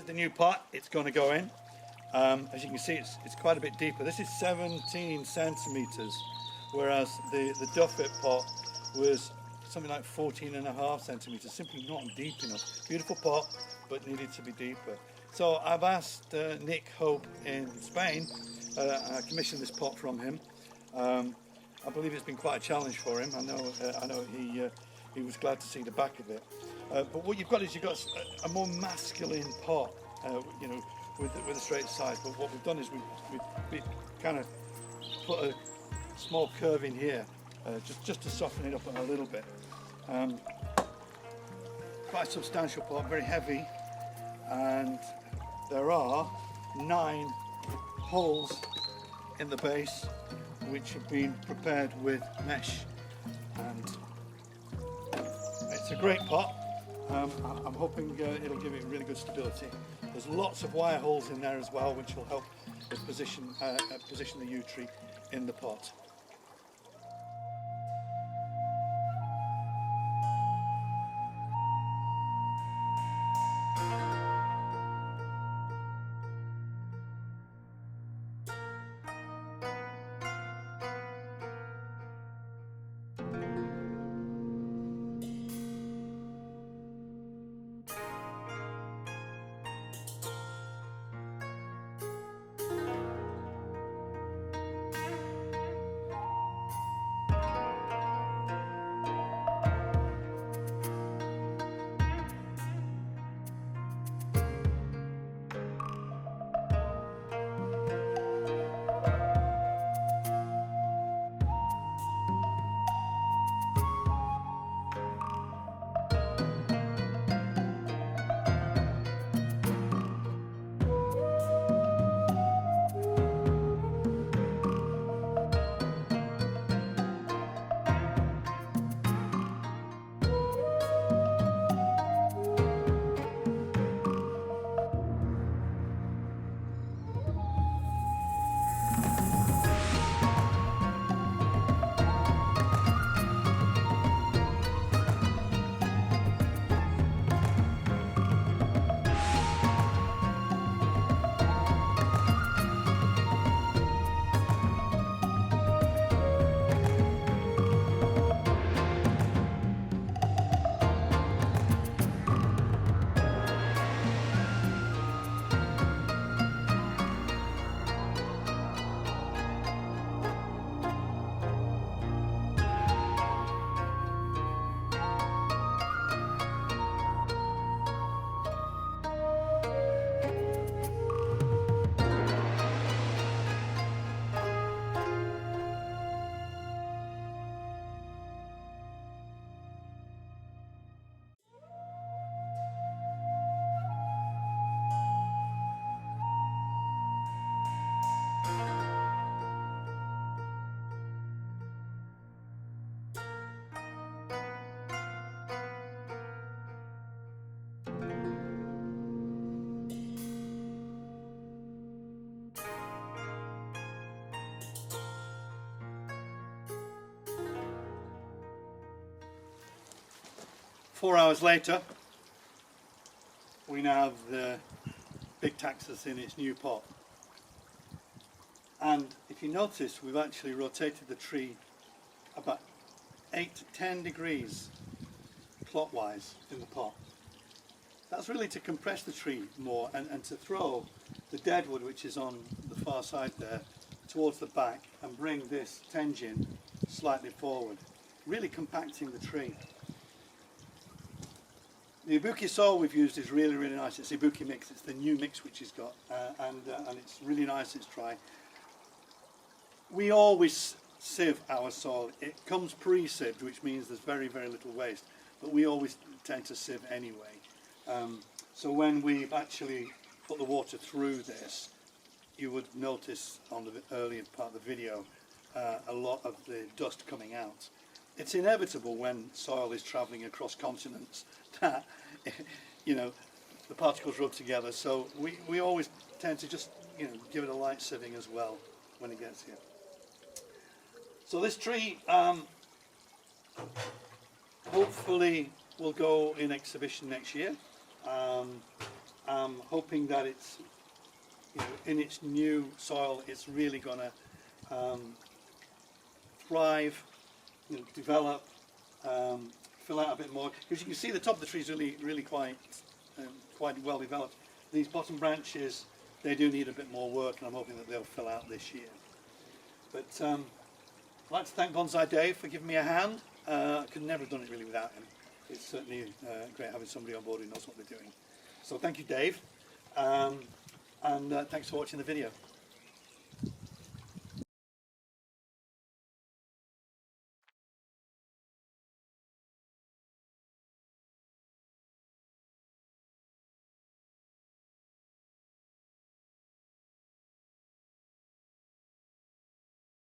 is the new pot it's going to go in. As you can see, it's quite a bit deeper. This is 17 centimeters, whereas the Duffet pot was something like 14.5 centimeters, simply not deep enough. Beautiful pot, but needed to be deeper. So I've asked Nick Hope in Spain. I commissioned this pot from him. I believe it's been quite a challenge for him. I know he was glad to see the back of it. But what you've got is a more masculine pot, you know, with a straight size. But what we've done is we kind of put a small curve in here, just to soften it up a little bit. Quite a substantial pot, very heavy, and there are 9 holes in the base which have been prepared with mesh, and it's a great pot. I'm hoping it'll give it really good stability. There's lots of wire holes in there as well, which will help us position the yew tree in the pot. Four hours later, we now have the big taxus in its new pot. And if you notice, we've actually rotated the tree about 8 to 10 degrees clockwise in the pot. That's really to compress the tree more and to throw the deadwood, which is on the far side there, towards the back and bring this tension slightly forward, really compacting the tree. The ibuki soil we've used is really, really nice. It's ibuki mix. It's the new mix which he's got, and it's really nice. It's dry. We always sieve our soil. It comes pre-sieved, which means there's very, very little waste. But we always tend to sieve anyway. So when we've actually put the water through this, you would notice on the earlier part of the video a lot of the dust coming out. It's inevitable when soil is travelling across continents that, you know, the particles rub together. So we always tend to just, you know, give it a light sieving as well when it gets here. So this tree hopefully will go in exhibition next year. I'm hoping that it's, in its new soil, it's really going to thrive, develop, fill out a bit more. Because you can see the top of the tree is really quite well developed. These bottom branches, they do need a bit more work, and I'm hoping that they'll fill out this year. But I'd like to thank Bonsai Dave for giving me a hand. I could never have done it really without him. It's certainly great having somebody on board who knows what they're doing. So thank you, Dave, and thanks for watching the video.